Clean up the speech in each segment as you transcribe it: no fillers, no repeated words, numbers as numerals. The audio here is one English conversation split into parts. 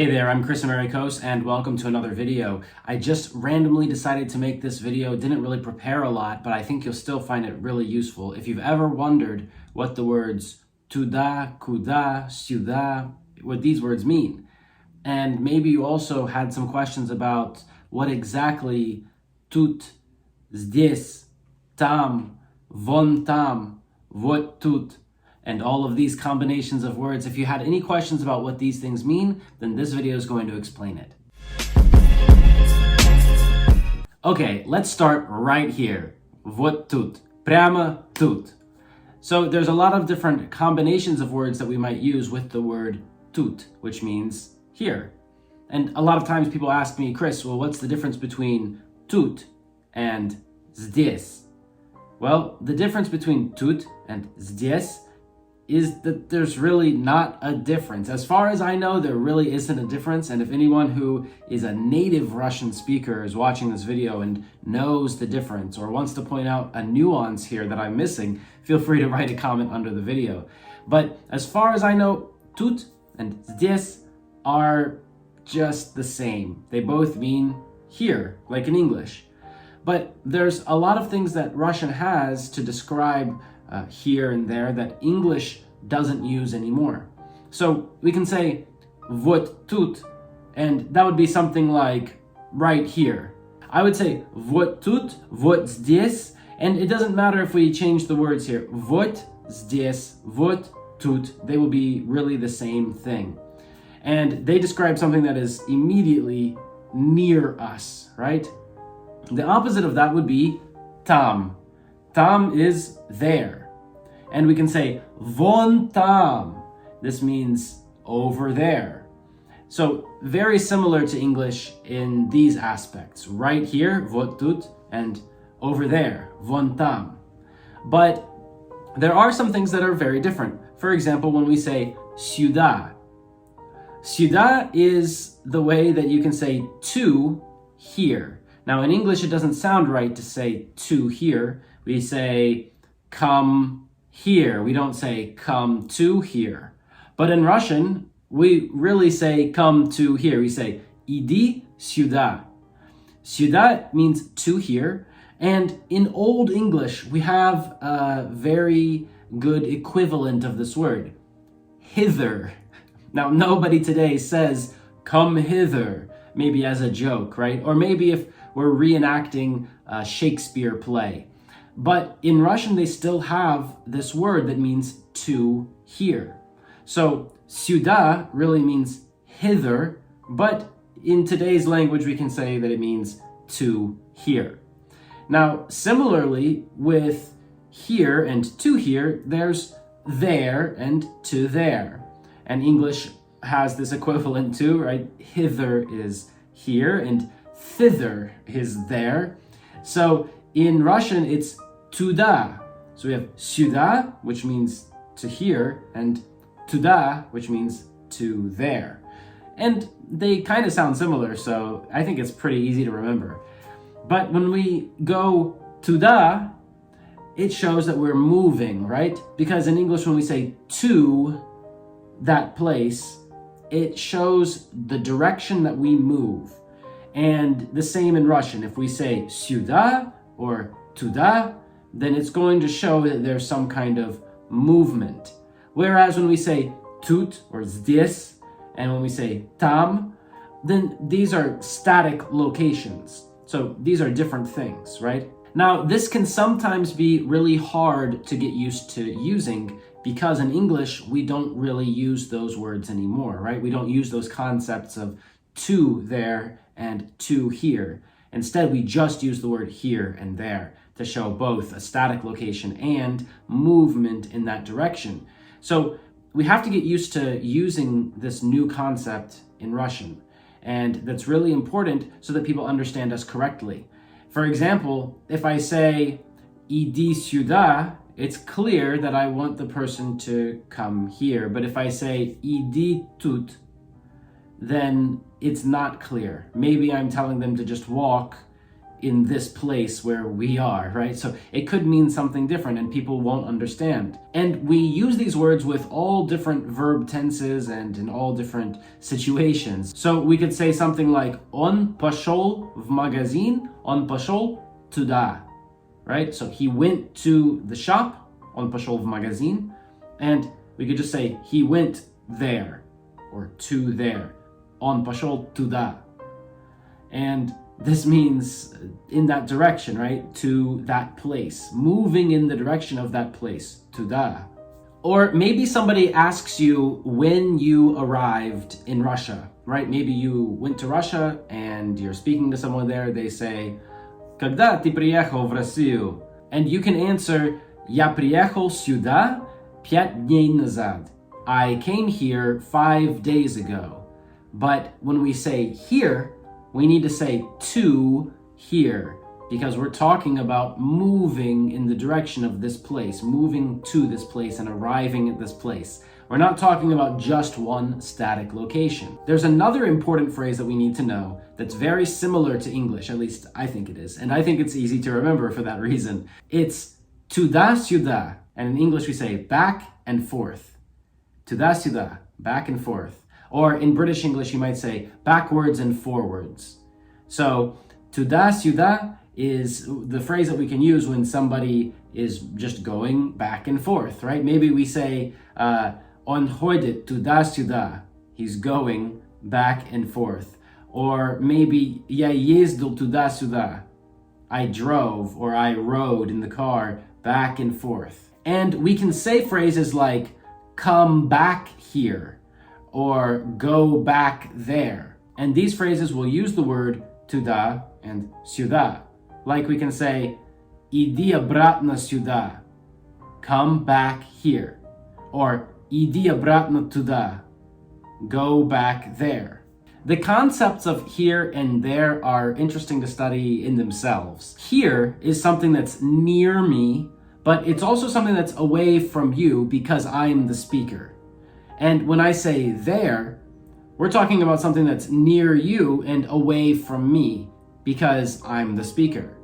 Hey there, I'm Chris Americos and welcome to another video. I just randomly decided to make this video, didn't really prepare a lot, but I think you'll still find it really useful. If you've ever wondered what the words tуда, куда, сюда, what these words mean, and maybe you also had some questions about what exactly тут, здесь, там, вон там, вот тут, and all of these combinations of words. If you had any questions about what these things mean, then this video is going to explain it. Okay, let's start right here. Вот тут, прямо тут. So there's a lot of different combinations of words that we might use with the word тут, which means here. And a lot of times people ask me, Chris, well, what's the difference between тут and здесь? Well, the difference between тут and здесь is that there's really not a difference. As far as I know, there really isn't a difference. And if anyone who is a native Russian speaker is watching this video and knows the difference or wants to point out a nuance here that I'm missing, feel free to write a comment under the video. But as far as I know, тут and здесь are just the same. They both mean here, like in English. But there's a lot of things that Russian has to describe here and there that English doesn't use anymore. So we can say вот тут, and that would be something like right here. I would say вот тут, вот здесь, and it doesn't matter if we change the words here. Вот здесь, вот тут, they will be really the same thing. And they describe something that is immediately near us, right? The opposite of that would be tam. Tam is there. And we can say вон там. This means over there. So very similar to English in these aspects. Right here, вот тут, and over there, вон там. But there are some things that are very different. For example, when we say сюда. Сюда is the way that you can say to here. Now in English, it doesn't sound right to say to here. We say come here. We don't say come to here. But in Russian, we really say come to here. We say иди сюда. Сюда means to here. And in Old English, we have a very good equivalent of this word, hither. Now, nobody today says come hither, maybe as a joke, right? Or maybe if we're reenacting a Shakespeare play. But in Russian, they still have this word that means to here. So сюда really means hither, but in today's language, we can say that it means to here. Now, similarly with here and to here, there's there and to there. And English has this equivalent too, right? Hither is here and thither is there. So in Russian, it's tуда. So we have сюда, which means to here, and туда, which means to there. And they kind of sound similar, so I think it's pretty easy to remember. But when we go tуда, it shows that we're moving, right? Because in English, when we say to that place, it shows the direction that we move. And the same in Russian. If we say сюда or туда, then it's going to show that there's some kind of movement. Whereas when we say тут or здесь, and when we say там, then these are static locations. So these are different things, right? Now, this can sometimes be really hard to get used to using because in English, we don't really use those words anymore, right? We don't use those concepts of to there and to here. Instead, we just use the word here and there to show both a static location and movement in that direction. So we have to get used to using this new concept in Russian. And that's really important so that people understand us correctly. For example, if I say иди сюда, it's clear that I want the person to come here. But if I say иди тут, then it's not clear. Maybe I'm telling them to just walk in this place where we are, right? So it could mean something different and people won't understand. And we use these words with all different verb tenses and in all different situations. So we could say something like он пошел в магазин, он пошел туда, right? So he went to the shop, он пошел в магазин, and we could just say he went there or to there, он пошел туда. And this means in that direction, right? To that place, moving in the direction of that place, туда. Or maybe somebody asks you when you arrived in Russia, right? Maybe you went to Russia and you're speaking to someone there. They say, когда ты приехал в Россию? And you can answer, я приехал сюда 5 дней назад. I came here 5 days ago. But when we say here, we need to say to here, because we're talking about moving in the direction of this place, moving to this place and arriving at this place. We're not talking about just one static location. There's another important phrase that we need to know that's very similar to English, at least I think it is, and I think it's easy to remember for that reason. It's туда, сюда, and in English we say back and forth. Туда, сюда, back and forth. Or in British English, you might say backwards and forwards. So, туда, сюда is the phrase that we can use when somebody is just going back and forth, right? Maybe we say, он ходит туда-сюда. He's going back and forth. Or maybe, я ездил туда-сюда. I drove or I rode in the car back and forth. And we can say phrases like, come back here, or go back there. And these phrases will use the word туда and сюда. Like we can say, иди обратно сюда, come back here. Or иди обратно туда, go back there. The concepts of here and there are interesting to study in themselves. Here is something that's near me, but it's also something that's away from you because I'm the speaker. And when I say there, we're talking about something that's near you and away from me because I'm the speaker.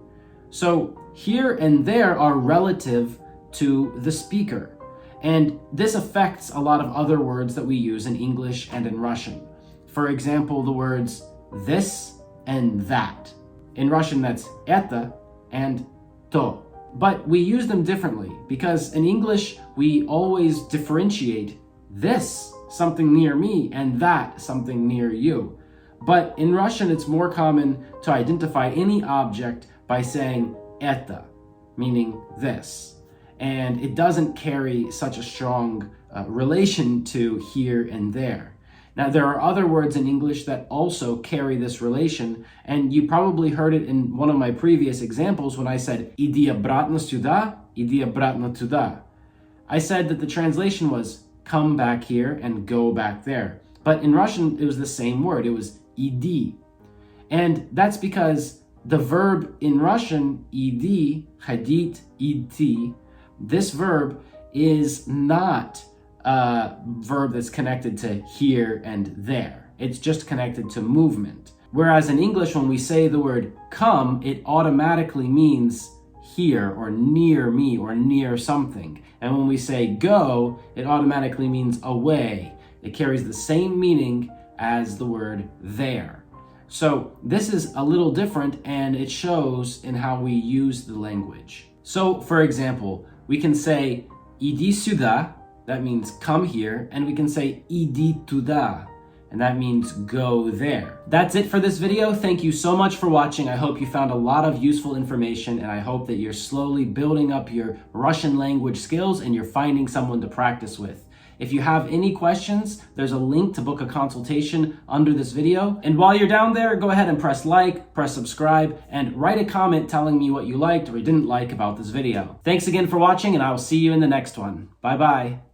So here and there are relative to the speaker. And this affects a lot of other words that we use in English and in Russian. For example, the words this and that. In Russian, that's это and то. But we use them differently because in English, we always differentiate this, something near me, and that, something near you. But in Russian, it's more common to identify any object by saying это, meaning this. And it doesn't carry such a strong relation to here and there. Now, there are other words in English that also carry this relation, and you probably heard it in one of my previous examples when I said иди обратно сюда, иди обратно туда. I said that the translation was come back here and go back there. But in Russian, it was the same word. It was иди. And that's because the verb in Russian, иди, ходить, идти, this verb is not a verb that's connected to here and there. It's just connected to movement. Whereas in English, when we say the word come, it automatically means here or near me or near something. And when we say go, it automatically means away. It carries the same meaning as the word there. So this is a little different, and it shows in how we use the language. So for example, we can say иди сюда, that means come here, and we can say иди туда, and that means go there. That's it for this video. Thank you so much for watching. I hope you found a lot of useful information, and I hope that you're slowly building up your Russian language skills and you're finding someone to practice with. If you have any questions, there's a link to book a consultation under this video. And while you're down there, go ahead and press like, press subscribe, and write a comment telling me what you liked or didn't like about this video. Thanks again for watching, and I will see you in the next one. Bye-bye.